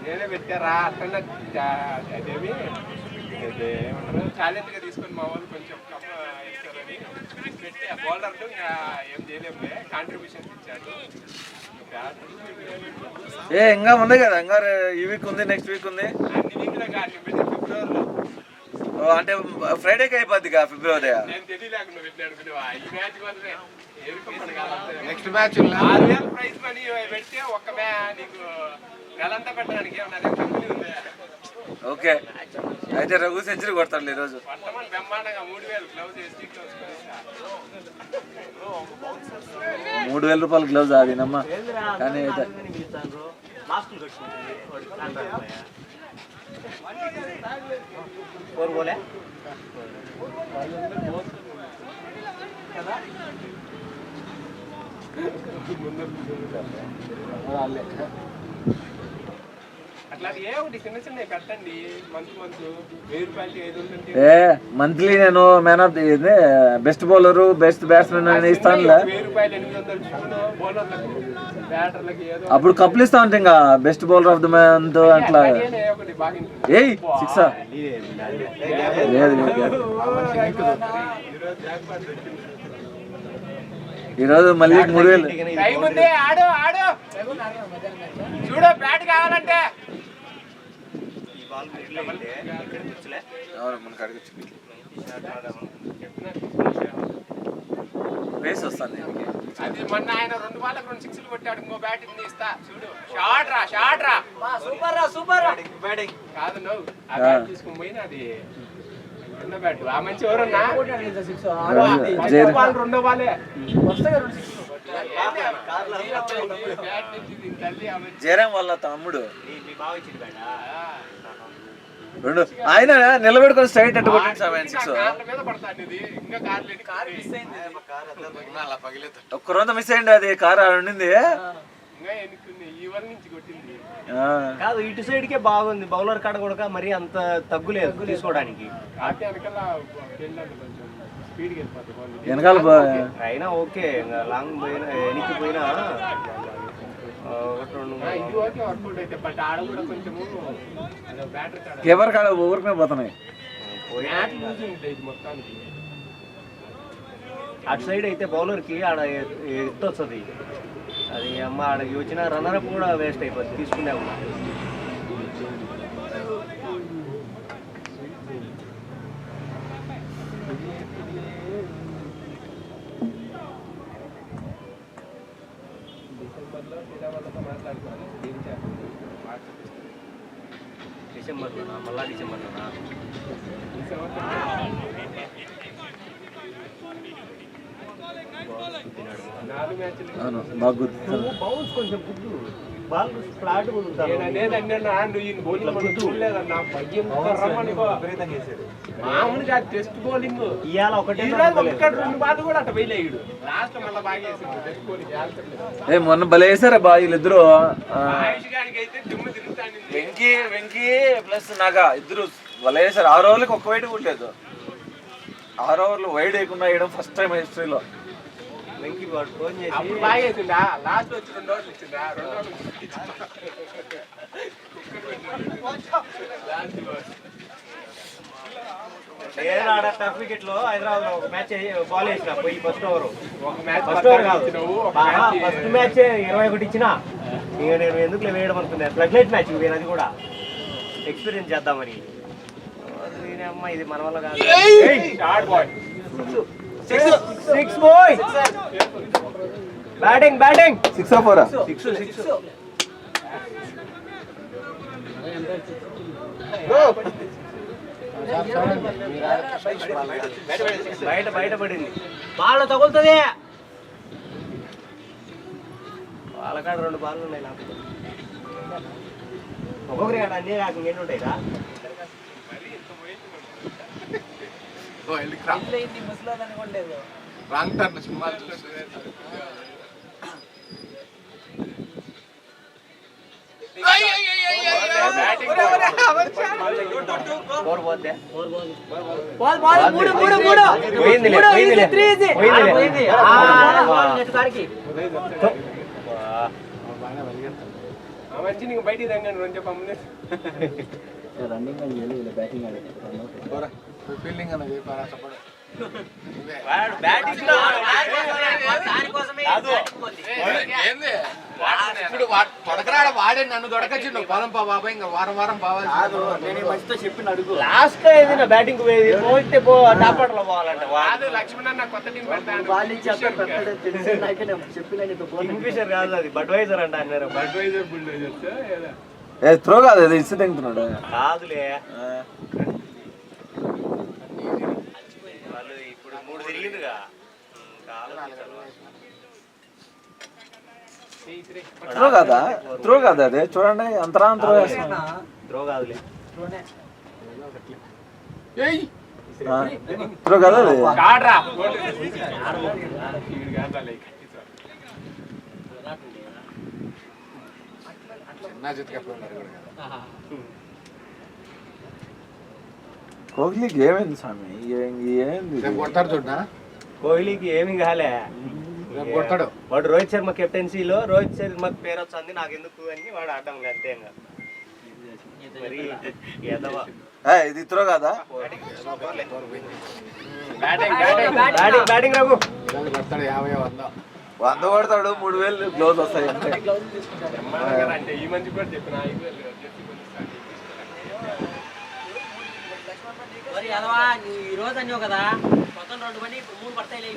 నేనే పెట్టారా అట్లా అదేమి ఏమంటారు ఛాలెంజ్ గా తీసుకొని మా వాళ్ళు కొంచెం ఇస్తారని పెట్టి ఆ బౌలర్లు ఇంకా ఏం చేయలేములే కాంట్రిబ్యూషన్ ఇచ్చాడు. ఇంకా ఉంది కదా, ఇంకా ఈ వీక్ ఉంది, నెక్స్ట్ వీక్ ఉంది. అన్ని వీక్లో కాదు ఫిబ్రవరిలో. అంటే ఫ్రైడేకి అయిపోద్ది ఫిబ్రవరి. నేను తెలియలేక నువ్వు ఎట్లా అనుకునేవా ఈ మ్యాచ్ వల్లనే నెక్స్ట్ మ్యాచ్ 6,000 ప్రైజ్ మనీ పెడితే ఒక్క నీకు నెలంతా పెట్టడానికి ఏమన్నా కంపెనీ ఉంది. ఓకే అయితే రఘు సెంచరీ కొడతాడు ఈరోజు. పట్టమని బ్రహ్మాండంగా 3,000 గ్లౌజ్ వేసి 3,000 రూపాయలు గ్లౌజ్ అది నమ్మా. కానీ అయితే అట్లా ఏ ఒకటి చిన్న చిన్న పెట్టండి. మంత్ 1,000 రూపాయలకి 500. మంత్లీ నేను man of the best bowler best batsmen అని ఇస్తాను. 1,000 రూపాయలు 800 బౌలర్లకు బ్యాటర్లకి ఏదో అప్పుడు కప్పులు ఇస్తా ఉంటా. ఇంకా best bowler of the month అట్లా. ఒకటి బాగా ఏయ్ సిక్సా లేదు ఈరోజు మళ్ళీ 3,000. టైం ఉంది, ఆడు ఆడు చూడు బ్యాట్ కావాలంటే వేసి వస్తాను. అది మొన్న ఆయన 2 బాళ్ళకు 2 సిక్స్లు కొట్టాడు. ఇంకో బ్యాట్ ఇస్తా చూడు. షార్ట్ రా సూపర్ రా సూపర్ బ్యాటింగ్ కాదు నువ్వు ఆ బ్యాట్ తీసుకుని పోయినా అది రెండో బ్యాట్. ఆ మంచి ఎవరన్నా రెండో బాలే జయరాం వాళ్ళ తమ్ముడు రెండు ఆయన నిలబెట్టుకొని స్ట్రైట్ అట్టు కొట్టింది 6. ఒక్క రోజు మిస్ అయ్యింది. అది కారు ఉండింది కాదు, ఇటు సైడ్ కే బాగుంది. బౌలర్ కాడ కూడా మరి అంత తగ్గులేదు తీసుకోవడానికి. వెనకాల అయినా ఓకే, లాంగ్ పోయినా ఎనికి పోయినా ఎవరి కాడ ఊరికనే పోతున్నాయి. అటు సైడ్ అయితే బౌలర్ కి ఆడ ఎత్తు వస్తుంది. అది అమ్మ ఆడ వచ్చిన రన్నర్ కూడా వేస్ట్ అయిపోతుంది. తీసుకునే ఉన్నా డిసెంబర్లోనా మళ్ళా డిసెంబర్లోనా బౌన్స్ కొంచెం గుడ్డు బాల్ ఫ్లాట్ మామూలుగా టెస్ట్ బౌలింగ్ ఇవాళ ఒకటే 2 బాల్ కూడా అట్ట వేయలేడు. లాస్ట్ మళ్ళీ బాగా వేసింది టెస్ట్ బౌలింగ్. మొన్న భలే వేసారా బా వీళ్ళిద్దరు. వెంకీ ప్లస్ నాగా ఇద్దరు భలే వేసారు. 6 ఓవర్లకి ఒక్క వైడ్ కొట్టలేదు. 6 ఓవర్లు వైడ్ వేయకుండా వేయడం ఫస్ట్ టైం హిస్టరీలో. వెంకీ వాడు ఫోన్ చేసి బాగా వేసిందా లాస్ట్ వచ్చి 2 ఓవర్లు ఇచ్చిందా 2 ఓవర్లు నేను ఆడ టఫ్ వికెట్ లో హైదరాబాద్ లో ఒక మ్యాచ్ బాల్ వేసిన పోయి ఫస్ట్ ఓవర్ ఫస్ట్ మ్యాచ్ 21 ఇచ్చిన. ఇక నేను ఎందుకు వేయడం అనుకున్నాను. ఫ్లడ్ లైట్ మ్యాచ్ అది కూడా ఎక్స్పీరియన్స్ చేద్దామని. అమ్మ ఇది మన వల్ల కాదు. సిక్స్ బాయ్ బ్యాటింగ్ 6 or 4 బయట పడింది. బాల్ తగులుతుంది. వాళ్ళ కాడ 2 బాల్ ఉన్నాయి. నాకు ఒక్కొక్కరి కాడ అన్నీ కాక ఎన్ని ఉంటాయి రా. రాంగ్ టర్న్ సినిమాలు చూస్తే మంచి నీకు బయటికి రంగండి రెండు చెప్పమ్మ రన్నింగ్ అని చేయలేదు బ్యాటింగ్ ఆడేది ఫీల్డింగ్ అన్నది సపోర్ట్ ఇప్పుడు తొడకరాడ వాడే నన్ను దొడకొచ్చిండు పొలం పా బాబా ఇంకా వారం వారం పోవాలి. లాస్ట్ లో ఏదైనా బ్యాటింగ్ పోయేది పోతే టాపర్లో పోవాలంటే లక్ష్మణ్ అన్న కొత్త టీం కింగ్ఫిషర్ కాదు అది బడ్వైజర్ అంట అన్నారు. బడ్వైజర్ బుల్డోజర్స్ త్రో కాదు అది ఇస్తే తింటున్నాడు కాదులే వాళ్ళు ఇప్పుడు 3 తిరిగిందిగా త్రో కాదా అదే చూడండి అంతరా త్రో త్రో కాదులే త్రో కదా అది చిన్న చిత్తకప్పుడు ఉన్నారు కూడా కదా. కోహ్లీకి ఏమైంది స్వామి ఏంది రేపు కొడతారు చూడ్డా కోహ్లీకి ఏమి కాలే రేపు కొడతాడు. వాడు రోహిత్ శర్మ కెప్టెన్సీలో రోహిత్ శర్మకు పేరు వచ్చింది నాకు ఎందుకు అని వాడు ఆడడం అంతే మరి ఎదవా ఇది త్రో కాదా బ్యాటింగ్ రఘు ఈరోజు కొడతాడు 50 100 కొడతాడు 3000 గ్లోజ్ వస్తాయి అంతే అంటే ఈ మంచి కూడా చెప్పిన ఈ రోజు అన్నావు కదా మొత్తం 2 బండి 3 పడతాయి.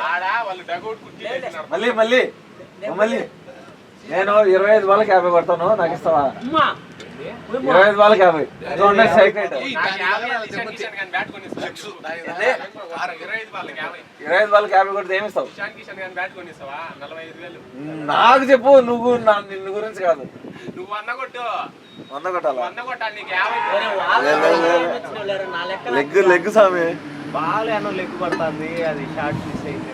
ఆడా వాళ్ళు డగౌట్ కుర్చీ మళ్ళీ నేను 25 బాల్కి 50 కొడతాను నాకు ఇస్తావా 25 బాల్కి 50 సైకిల్ 25 బాల్కి 50 కొడితే ఏమి ఇస్తావు నాకు చెప్పు నువ్వు నిన్ను గురించి కాదు నువ్వు 100 కొట్టు 100 కొట్టాలా 100 కొట్టాలి నీకు 50 లెగ్ స్వామి బాగా అన్న లెగ్ పడుతుంది అది షార్ట్ మిస్ అయితే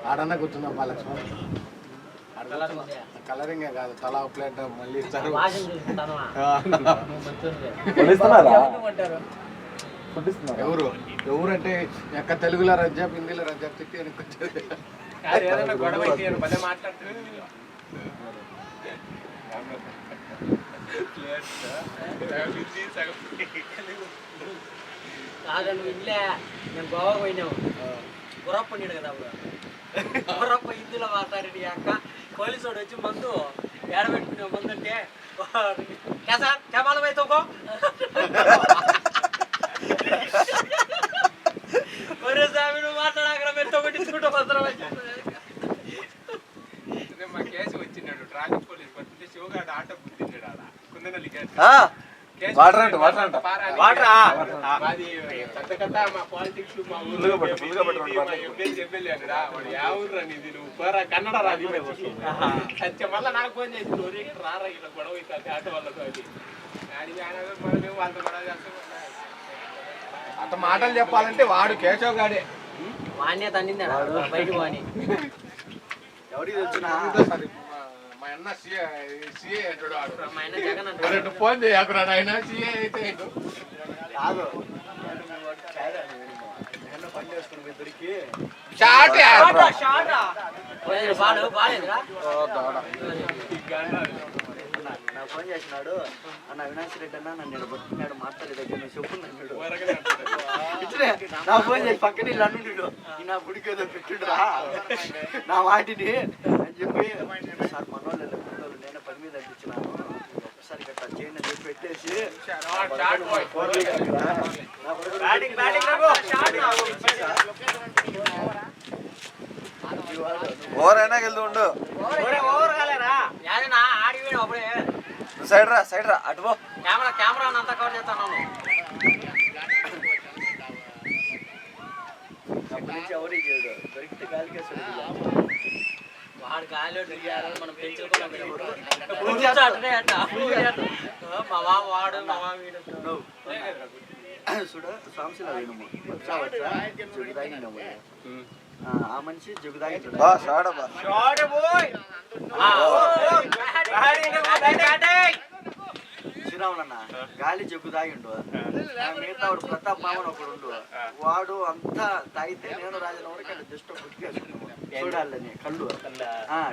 ఆడన్నా కూర్చుందాం మా లక్ష్మణ్ కలరింగే కాదు తలా ప్లేట్ మళ్ళీ ఇస్తారు. ఎవరు ఎవరంటే ఎక్క తెలుగులో రజ్జాబ్ హిందీలో రజ్జాబ్ తిట్టి వెనకొచ్చేది ఏదైనా గొడవ అయితే భలే మాట్లాడుతుంది కాదు నువ్వు ఇల్లే నేను గోవాకు పోయినావు గురప్ప ఉన్నాడు కదా అప్పుడు గురప్ప హిందీలో మాట్లాడి అక్క పోలీసు వాడు వచ్చి మందు ఏడబెట్టుకునే మందు అంటే కెమాల పోయితో ఒరే స్వామి నువ్వు మాట్లాడాక మెత్తో కొట్టించుకుంటూ వస్తారు మా కేసు వచ్చినాడు ట్రాఫిక్ పోలీస్ పడుతుంటే శివగాడు ఆటో గుర్తించాడు ఆడ కుందనల్లి మాది పెద్ద కథ మా పాలిటిక్స్ మా ఊళ్ళో ఎమ్మెల్యే అన్నాడా వాడు యా ఊర్రా నీది నువ్వు పోరా కన్నడ రాది సత్య మళ్ళీ నాకు ఫోన్ చేసి రారా ఇలా గొడవ అవుతుంది ఆటో వాళ్ళతో అది మేము వాళ్ళతో గొడవ చేస్తాం అంత మాటలు చెప్పాలంటే వాడు కేశవ్ గాడే వాణ్యత అన్నిందా బయట వాణి మా అన్న సిఏ అంటాడు మా ఆయన జగన్ అంటాడు ఫోన్ చేయకురా ఆయన సిఏ అయితే బాగాలేదురా నాకు ఫోన్ చేసినాడు అన్న అవినాష్ రెడ్డి అన్న నన్ను బతుకున్నాడు మాట్లాడే దగ్గర నువ్వు చెప్పు నన్ను నా ఫోన్ చేసి పక్కన ఇల్లు అన్నుండు నా గుడికి ఏదో పెట్టుడురా నా వాటిని అని చెప్పి సార్ మనోళ్ళు నేను పని మీద అనిపించినాను ఒకసారి గట్రా చేయండి అని చెప్పి పెట్టేసి ఓవరైనా వెళ్తూ ఉండు ఆడిపోయాడు అప్పుడే సైడ్ రా అటు పో కెమెరా అంతా కవర్ చేస్తాను అప్పటి నుంచి ఎవరికి చేయడు దొరికితే గాలికేసాడు వాడు గాలి మనం పెంచుకోవాలి మా మామ వాడు మా మామ వీడు చూడు సాంశీల వేణుము జగుదాగినము ఆ మనిషి జగుదాగి శ్రీరాములన్న గాలి జగ్గు తాగిండు, మిగతా వాడు ప్రతాప్ మామన్ ఒకడు ఉండు, వాడు అంతా తాగితే నేను రాజనవరికి జస్ట్ చూడాలని కళ్ళు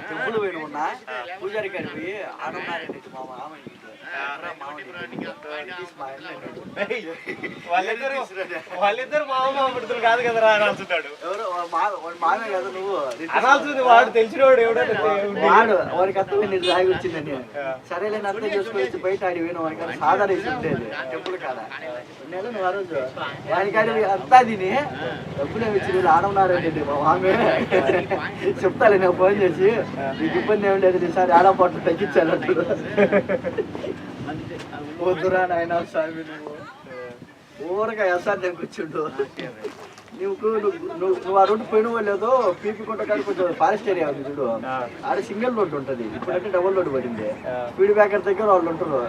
టెంపుల్ పోయిన ఉన్నా పూజారి గారి పోయి ఆడన్నారండి మా మామయ్య వాళ్ళిద్దరు మామూలు కాదు కదరా అని అంటున్నాడు. ఎవరు మామే కదా నువ్వు అనాల్సింది వాడు తెలిసినవాడు వాడు వాడికి అర్థం నేను రాగి వచ్చిందని సరేలే అర్థం చేసుకొని బయట ఆడి పోయిన వాడికి సాధారణ వేసి ఉండేది టెంపుల్ కాడ నేను నువ్వు ఆ రోజు వాడికి ఆడి అంతా తిని డబ్బులే వచ్చి ఆడన్నారండి మా మామే చెప్తాలే నేను ఫోన్ చేసి నీకు ఇబ్బంది ఏమి లేదు ఈసారి ఆడపాటు తగ్గించాలంటు. వద్దురా నాయన స్వామి నువ్వు ఊరగా ఎస్ఆర్కి వచ్చిండు. నువ్వు ఆ రోడ్డు పోయిన వాళ్ళేదో పీపీ కొంట కాడ కొంచెం ఫారెస్ట్ ఏరియా ఉంది చూడు, ఆడ సింగిల్ రోడ్డు ఉంటుంది, ఇప్పుడంటే డబుల్ రోడ్డు పడింది. స్పీడ్ బ్రేకర్ దగ్గర వాళ్ళు ఉంటారు.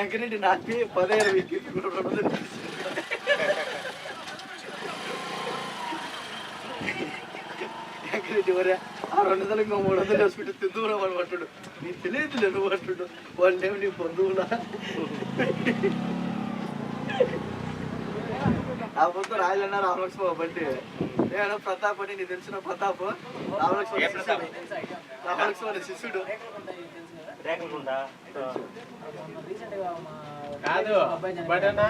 ఎంకరెడ్డి నాపి 15 ఎంకరెడ్డి వరే ఆ 200 300 హాస్పిటల్ తిందువురా వాడు పట్టుడు, నీకు తెలియదులే నువ్వు పట్టుడు వాళ్ళేమి నీ బంధువులా. ఆ పొద్దు రాజన్న రామలక్ష్మ బండి నేను ప్రతాప్ అని నీకు తెలిసిన ప్రతాప్ రామలక్ష్మ శిష్యుడు కాదు బటనా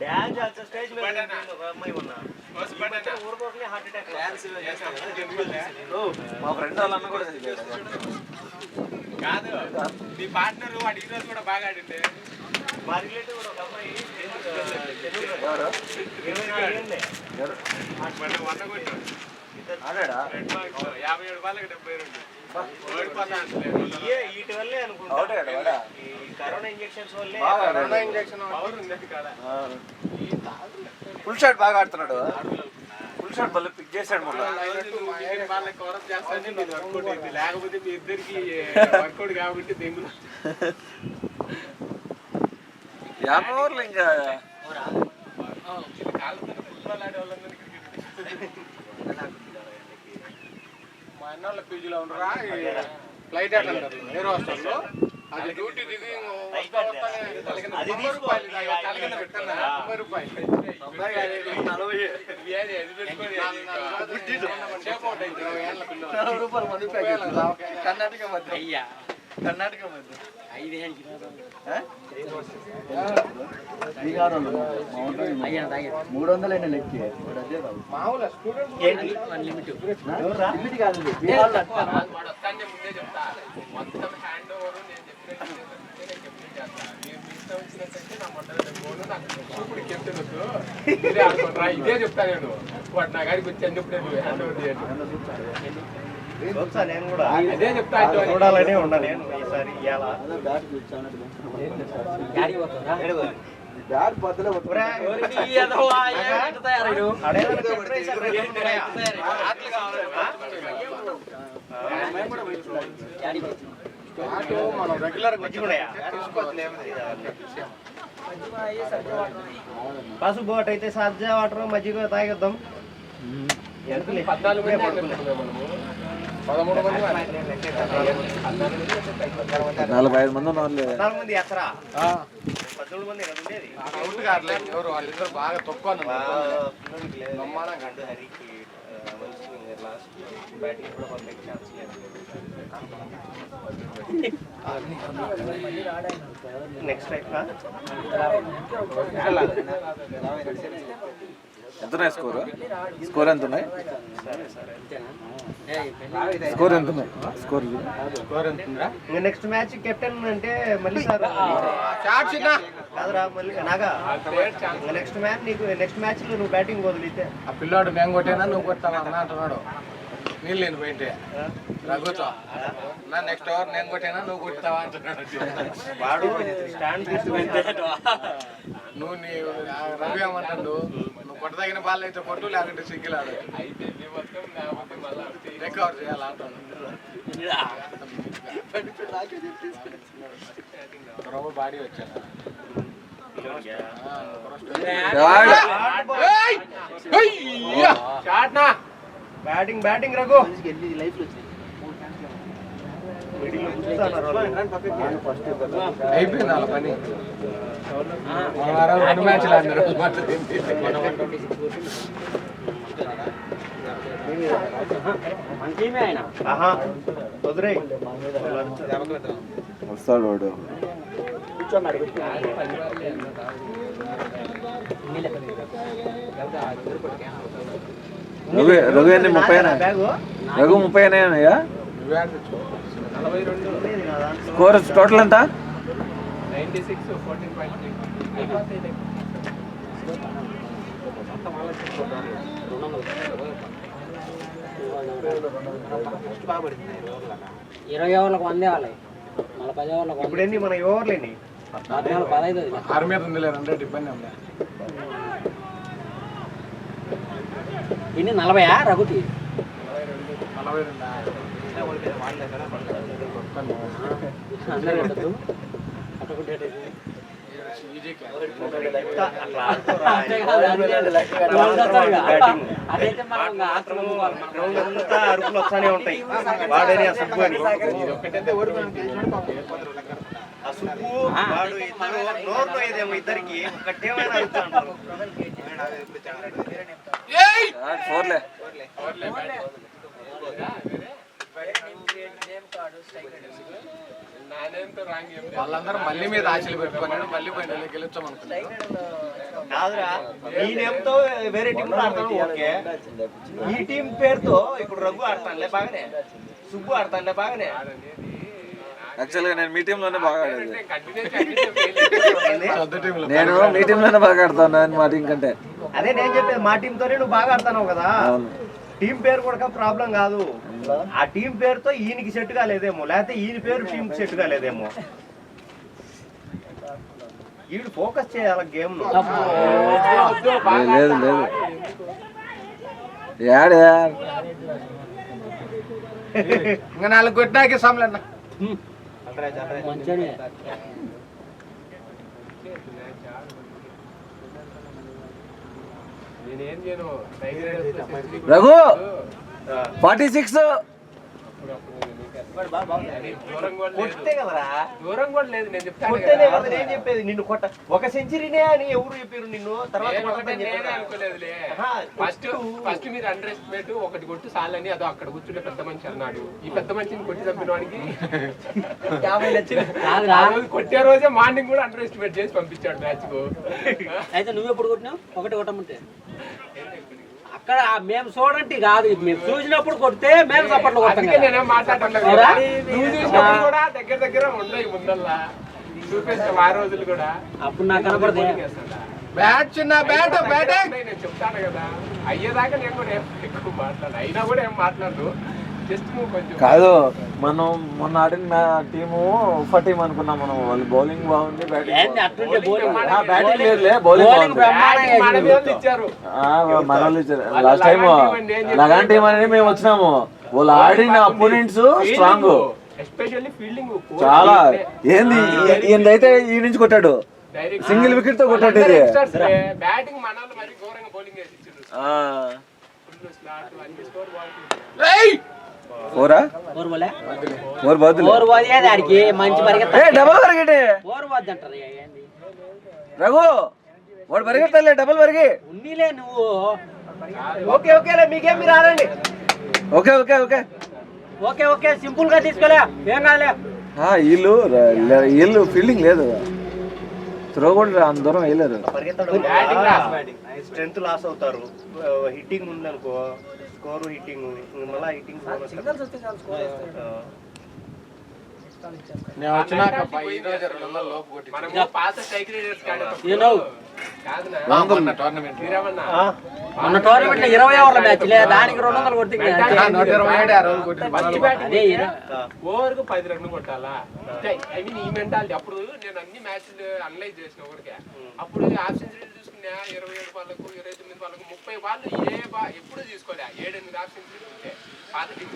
డాన్స్ స్టేజ్ మీద అమ్మాయి ఉన్నా ఊరుకోకనే హార్ట్ అటాక్ మా ఫ్రెండ్ వాళ్ళ అన్న కూడా కాదు నీ పార్ట్నర్ వాడు ఈ రోజు కూడా బాగా ఆడిండే. మా రిలేటివ్ కూడా ఒక అమ్మాయి 24 ఏళ్ళే ఆడాడా 57 బాళ్ళకి 72 ఓడిపోతా వీటి వల్లే అనుకుంటా, ఈ కరోనా ఇంజెక్షన్స్ వల్లే. పవర్ ఉంది కదా. ఫుల్ షాట్ బాగా ఆడుతున్నాడు, ఫుల్ షాట్ మళ్ళీ పిక్ చేశాడు. వాళ్ళకి కవరప్ చేస్తానే మీరు వర్కౌట్ అయింది, లేకపోతే మీ ఇద్దరికి వర్కౌట్ కాబట్టి దెంగులు 50 ఓవర్లు ఇంకా కాళ్ళతో ఫుట్బాల్ ఆడే వాళ్ళందరినీ క్రికెట్. మా అన్న వాళ్ళ పీజీలో ఉండరా ఫ్లైట్ అటెండర్ ఎయిర్ హోస్టల్లో, అది డ్యూటీ దిగి వస్తా వస్తానే రూపాయలు తలకింద పెట్టుకున్నా 90 రూపాయలు కర్ణాటక మధ్య కర్ణాటక మధ్య 300 లెక్కి మామూలు స్టూడెంట్ లిమిట్ కాదు ముందే చెప్తా మొత్తం హ్యాండ్ ఓవర్ నేను చెప్పినట్టు ఇదే చెప్తా నేను వాడు నా గారికి వచ్చి అన్నప్పుడు హ్యాండ్ ఓవర్ చేయండి. నేను కూడా అదే చెప్తా చూడాలనే ఉన్నా నేను ఈసారి ఇవాళ బ్యాట్ బద్దలే మనం రెగ్యులర్ పసుపు బోట్ అయితే సజ్జా వాటర్ మజ్జిగ తాగేద్దాం. 14 మంది పడుకున్నాం మనము, 13 మంది 45 మంది ఉన్నారు. 14 మంది ఎత్తరా 17 మంది కదా ఉండేది. అవుట్ కాదులే ఎవరు వాళ్ళిద్దరు బాగా తక్కువ హరికి లాస్ట్ బ్యాటింగ్ కూడా పంపించే ఛాన్స్ లేదు. నెక్స్ట్ ఎంత ఉన్నాయి స్కోర్? స్కోర్ ఎంత ఉన్నాయి? స్కోర్ ఎంత ఉన్నాయి? స్కోర్ నెక్స్ట్ మ్యాచ్ కెప్టెన్ అంటే మళ్ళీ సార్ కాదురా మళ్ళీ నాగా నెక్స్ట్ మ్యాచ్ నీకు నెక్స్ట్ మ్యాచ్ లో నువ్వు బ్యాటింగ్ వదిలితే ఆ పిల్లాడు నేను కొట్టేనా నువ్వు కొట్టావా అన్న అంటున్నాడు. నీళ్ళు నేను పోయింటే రఘుతో నా నెక్స్ట్ ఓవర్ నేను కొట్టేనా నువ్వు కొట్టావా అంటున్నాడు. వాడు స్టాండ్ తీసుకుంటే నువ్వు నీ రవి ఏమంటాడు, నువ్వు కొట్టదగిన బాల్ అయితే కొట్టు, లేకుంటే సింగిల్ ఆడు రికవర్ చేయాలి అంటాడు. బాడీ వచ్చాను బ్యాటింగ్ రఘు. లైఫ్ లో వచ్చింది అయిపోయింది వాళ్ళ పని. మన వారం 2 మ్యాచ్లు ఆడినారు. మన టీమే ఆయన. వదిలేయ్. వస్తాడు వాడు. రఘు ఎన్ని 30 రఘు 30 అయినాయా? స్కోర్ టోటల్ ఎంత? 96 14.3. 20 ఓవర్లకు 100 వాళ్ళవి, మళ్ళీ 10 ఓవర్లకు ఇప్పుడు ఎన్ని మన ఓవర్లు ఎన్ని? 15 ఆరు మీద ఉందిలే 2 ఇబ్బంది ఉందా? ఇన్ని 40 రఘుకి 42. అదైతే మనం గ్రౌండ్ అంతా అరుపులు వస్తానే ఉంటాయి. వాడని ఆ సుబ్బు అని. ఆ సుబ్బు వాడు ఇద్దరు నోరు ఏదేమో ఇద్దరికి ఒకటేమైనా అరుస్తూ ఉంటారు. ఫోర్లే. వాళ్ళందరూ మళ్ళీ మీద ఆశలు పెట్టుకున్నాడు. మళ్ళీ పోయి గెలుస్తాం అనుకున్నాను. కాదురా, ఈ నేమ్తో వేరే టీం ఆడతాను ఓకే. ఈ టీం పేరుతో ఇప్పుడు రఘు ఆడతానులే బాగానే, సుబ్బు ఆడతానులే బాగానే. యాక్చువల్గా నేను మీ టీంలోనే బాగా ఆడేది. సొంత టీంలో నేను మీ టీంలోనే బాగా ఆడతాను మా టీం కంటే. అదే నేను చెప్పేది, మా టీంతోనే నువ్వు బాగా ఆడుతున్నావు కదా. టీం పేరు కూడా ప్రాబ్లం కాదు. ఆ టీం పేరుతో ఈయనకి సెట్ కాలేదేమో, లేకపోతే ఈయన పేరు టీం సెట్ కాలేదేమో. ఈడు ఫోకస్ చేయాలి గేమ్. లేదు లేదు యాడే ఇంకా 4 కొట్టినాకే సమలన్న. మంచిగానే. నేనేం చేయను. రఘు 46. కొట్టే కదరా, దూరం కూడా లేదు. నేను కొట్టేనే కదా చెప్తాను. నేను చెప్పేది. నిన్ను కొట్ట ఒక సెంచరీనే అని ఎవరు చెప్పారు నిన్ను? తర్వాత అనుకోలేదులే. ఫస్ట్ మీరు అండర్ ఎస్టిమేట్ ఒకటి కొట్టు చాలని, అదో అక్కడ కూర్చుంటే పెద్ద మనిషి అన్నాడు. ఈ పెద్ద మనిషిని కొట్టి చంపిన వాడికి 50 లక్షలు. కొట్టే రోజే మార్నింగ్ కూడా అండర్ ఎస్టిమేట్ చేసి పంపించాడు మ్యాచ్ కు. అయితే నువ్వు ఎప్పుడు కొట్టినావు? ఒకటి కొట్టమంటే అక్కడ మేము చూడండి కాదు, మేము చూసినప్పుడు కొడితే మేము సపోర్ట్లు కొడతాం. నేనేం మాట్లాడుతున్నాను కదా, నువ్వు చూసినప్పుడు కూడా దగ్గర ఉండవు ముందల్లా చూపిస్తాం ఆ రోజులు కూడా. అప్పుడు నాకు కనపడదు. బ్యాట్ చిన్న బ్యాట్ బ్యాటింగ్ నేను చెప్తాను కదా, అయ్యేదాకా నేను కూడా ఎక్కువ మాట్లాడు, అయినా కూడా ఏం మాట్లాడు. జస్ట్ నువ్వు కొంచెం కాదు, మనం మొన్న ఆడిన టీము ఉఫా టీం అనుకున్నాం మనం. వాళ్ళు బౌలింగ్ బాగుంది, బ్యాటింగ్ అట్లుంటే బౌలింగ్ బ్యాటింగ్ లేదులే, బౌలింగ్ బాగుంది. ఇచ్చారు. మన వాళ్ళు ఇచ్చారు లాస్ట్ టైం. లగాన్ టీం అనేది మేము వచ్చినాము, వాళ్ళు ఆడిన అపోనెంట్స్ స్ట్రాంగ్, ఎస్పెషల్లీ ఫీల్డింగ్ చాలా. ఏంది ఏందైతే ఈ నుంచి కొట్టాడు, సింగిల్ వికెట్ తో కొట్టాడు. ఇది బ్యాటింగ్ మన వాళ్ళు మరి ఘోరంగా బౌలింగ్ వేసి ఇచ్చారు. ఫుల్ స్లాట్ అన్ని స్కోర్ ఫోరా ఫోర్ బాదులే ఆడికి మంచి పరిగెత్త డబల్ పరిగెట్టే ఫోర్ వద్దు అంటారు. రఘు వాడు పరిగెత్తాలే, డబల్ పరిగి. ఉన్నీలే నువ్వు. ఓకే ఓకేలే, మీకేం మీరు ఆడండి. Okay okay okay okay okay simple గా తీసుకోలే, ఏం కాదులే. వీళ్ళు ఫీల్డింగ్ లేదు, త్రో కూడా అంత దూరం వేయలేరు. స్ట్రెంత్ లాస్ అవుతారు. హిట్టింగ్ ఉందనుకో, స్కోర్ హిట్టింగ్ మళ్ళీ హిట్టింగ్ నేను వచ్చినాక 5 లోపు కొట్టి పాత స్ట్రైక్ రేడర్స్ మొన్న టోర్నమెంట్ మొన్న టోర్నమెంట్ లో 20 ఓవర్ల మ్యాచ్ లే, దానికి 200 కొట్టి 127 ఆ రోజు కొట్టి ఓవర్కు 10 రన్లు కొట్టాలా. ఐ మీన్ ఈ మెంటాలిటీ. అప్పుడు నేను అన్ని మ్యాచ్లు అనలైజ్ చేసిన ఓవర్కే. అప్పుడు హాఫ్ సెంచరీ చూసుకుని అయినా 27 బాళ్ళకు 29 బాళ్ళకు 30 బాళ్ళు ఎప్పుడు తీసుకోలే 7-8 ఆప్షన్స్ ఉంటే పాత టీం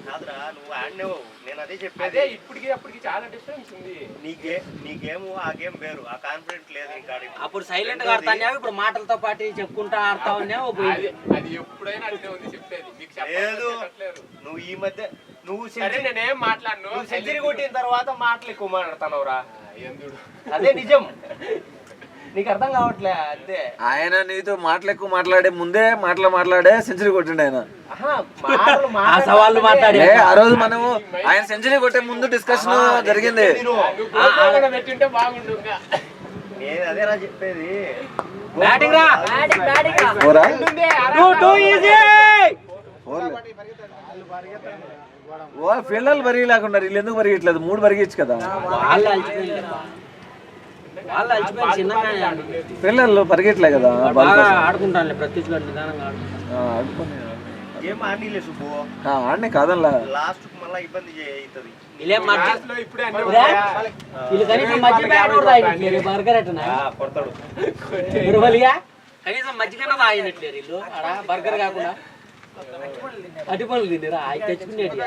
కాదురా నువ్వు ఆడినావు, నేను అదే చెప్పేది. అదే ఇప్పటికి అప్పటికి చాలా డిఫరెన్స్ ఉంది. నీ గేమ్ ఆ గేమ్ వేరు, ఆ కాన్ఫిడెంట్ లేదు ఇంకా. అప్పుడు సైలెంట్ గా ఆడుతున్నావు, ఇప్పుడు మాటలతో పాటు చెప్పుకుంటా ఆడుతా ఉన్నావు. అది ఎప్పుడైనా అట్లే ఉంది చెప్పేది మీకు లేదు. చెప్పలేదు. నువ్వు ఈ మధ్య నువ్వు సరే నేనేం మాట్లాడను. సెంచరీ కొట్టిన తర్వాత మాటలు ఎక్కువ మాట్లాడుతున్నావురా. ఎందుడు అదే నిజం, నీకు అర్థం కావట్లే అంతే. ఆయన నీతో మాటలు ఎక్కువ మాట్లాడే ముందే మాట్లాడే సెంచరీ కొట్టిండు ఆయన. ఆ సవాళ్ళు మాట్లాడి ఆ రోజు మనము ఆయన సెంచరీ కొట్టే ముందు డిస్కషన్ జరిగింది. నువ్వు పెట్టింటే బాగుండు. నేను అదేరా చెప్పేది. బ్యాటింగ్ రా, బ్యాటింగ్ పిల్లలు బరిగి లేకున్నారు, వీళ్ళు ఎందుకు బరిగట్లేదు? 3 బరిగించు కదా. వాళ్ళు అలసిపోయింది, చిన్నగా పిల్లలు పరిగెట్లే కదా. బాగా ఆడుకుంటాను ప్రతి నిదానంగా గేమ్ ఆడనీలే సుబ్బు, ఆడనే కాదల్లా. లాస్ట్ మళ్ళీ ఇబ్బంది అవుతుంది. కొడతాడు కనీసం మధ్యకన్నా తాగినట్లేరు వీళ్ళు. బర్గర్ కాకుండా అటు పనులు తింటారా తెచ్చుకునేది.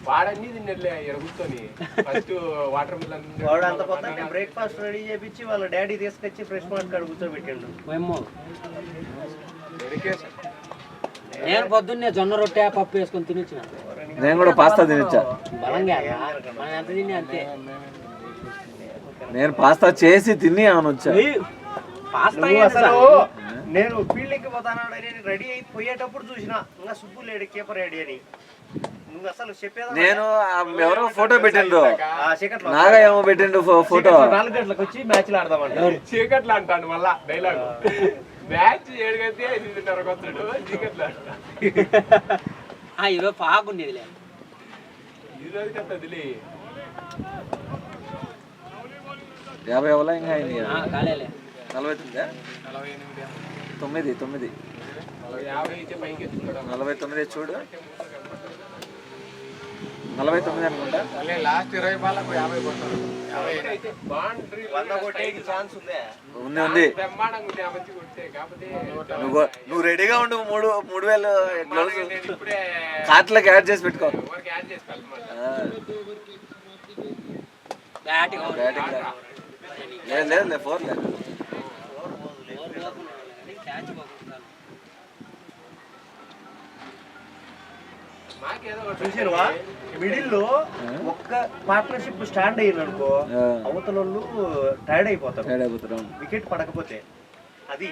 వాడన్నీ తిన్నట్లే కూర్చొని ఫస్ట్ వాటర్ మిలన్ వాడు అంత కొత్త బ్రేక్ఫాస్ట్ రెడీ చేపించి వాళ్ళ డాడీ తీసుకొచ్చి ఫ్రెష్ మార్ట్ కాడ కూర్చోబెట్టిండు. నేను పొద్దున్నే జొన్న రొట్టె పప్పు వేసుకొని తినొచ్చిన. నేను కూడా పాస్తా తినొచ్చా. బలంగా మనం ఎంత తిని అంతే. నేను పాస్తా చేసి తిని అనొచ్చా. అసలు నేను ఫీల్డింగ్ కి పోతానాడని రెడీ అయిపోయేటప్పుడు చూసిన ఇంకా సుబ్బు లేడు కీపర్ రెడీ అని. నువ్వు అసలు చెప్పేదా? నేను ఎవరో ఫోటో పెట్టిండ్రు, నాగా ఏమో పెట్టిండు ఫోటో. 4 గంటలకు వచ్చి మ్యాచ్లు ఆడదామంట. చీకట్లు అంటాను మళ్ళా డైలాగ్. మ్యాచ్ 7 గంటే 8:30 వస్తాడు. చీకట్లు అంటా ఈరోజు బాగుండేది. ఈ రోజు కదా వదిలే 50 ఎవలా ఇంకా అయింది. కాలేలే 49 9 50 అయితే పైకి ఎత్తుతాడు. 49 చూడు, 49 అనుకుంటా. లాస్ట్ 20 బాళ్ళకు 50 కొడతారు. అయితే బాండరీ 100 కొట్టేకి ఛాన్స్ ఉందే. ఉంది. బ్రహ్మాండంగా ఉంది ఆ మంచి కొడితే. కాకపోతే నువ్వు రెడీగా ఉండు. 3000 గ్లౌస్ నేను ఇప్పుడే కార్ట్లోకి యాడ్ చేసి పెట్టుకో. ఊరికి యాడ్ చేసుకోవాలి. బ్యాటింగ్ బ్యాటింగ్ లేదు 4 లేదు. మాకేదో చూసినవా మిడిల్ లో ఒక్క పార్ట్నర్షిప్ స్టాండ్ అయ్యింది అనుకో, అవతల వాళ్ళు టైర్డ్ అయిపోతారు వికెట్ పడకపోతే. అది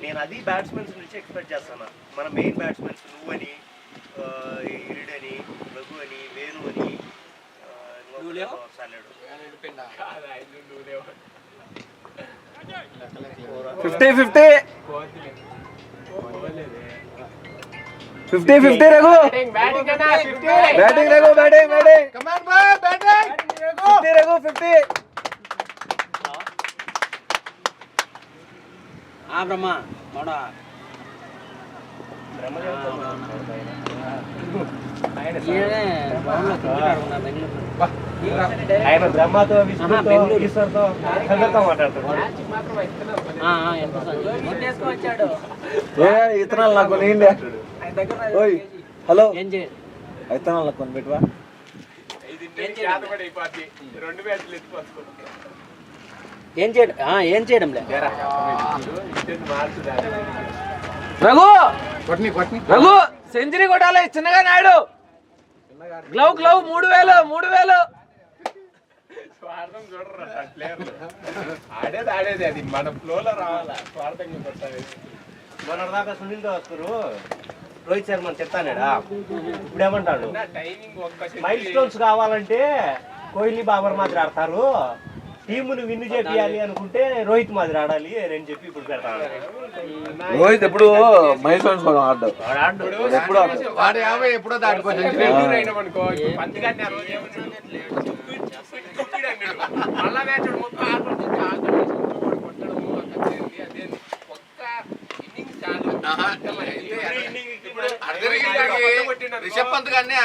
నేను బ్యాట్స్మెన్స్ నుంచి ఎక్స్పెక్ట్ చేస్తాను. మన మెయిన్ బ్యాట్స్మెన్స్ నువ్వని, ఈడని, రఘు అని, వేణు అని, 50-50 రఘు. Batting Raghu, batting Raghu 50. బ్రహ్మ ఆయన బ్రహ్మతో ఈశ్వర్తో అందరితో మాట్లాడుతున్నాడు. ఇతనాలు నాకు నీండే. హలో ఏం చేయండి, ఇతనాలు నాకు కొని పెట్టువా. 2 బ్యాట్లు ఎత్తుకొచ్చుకుంటాం. ఏం చేయడం లేదు. రఘు కొట్ని రఘు సెంచరీ కొట్టాలి. చిన్నగా నాయుడు గ్లౌ 3000. స్వార్థం చూడరు ఆడేది అది మన ఫ్లోలో రావాలా. స్వార్థంగా కొట్టాలి. మొన్నటిదాకా సునీల్తో వస్తారు, రోహిత్ శర్మ చెప్తానేడా. ఇప్పుడు ఏమంటాడు, టైమింగ్ ఒక్క మైల్ స్టోన్స్ కావాలంటే కోహ్లీ బాబర్ మాదిరి ఆడతారు, టీమును విన్ చేయాలి అనుకుంటే రోహిత్ మాదిరి ఆడాలి అని చెప్పి ఇప్పుడు పెడతాడు. రోహిత్ ఎప్పుడు మైల్ స్టోన్స్ కోసం ఆడ్డాడు. ఎప్పుడు వాడు 50 ఎప్పుడో దాటిపోతుంది. అనుకో పంతిగాన్ని ఆ రోజు మళ్ళా మ్యాచ్ 36 అదే ఒక్క ఇన్నింగ్స్ చాలు. రిషబ్ పంత్ గారిని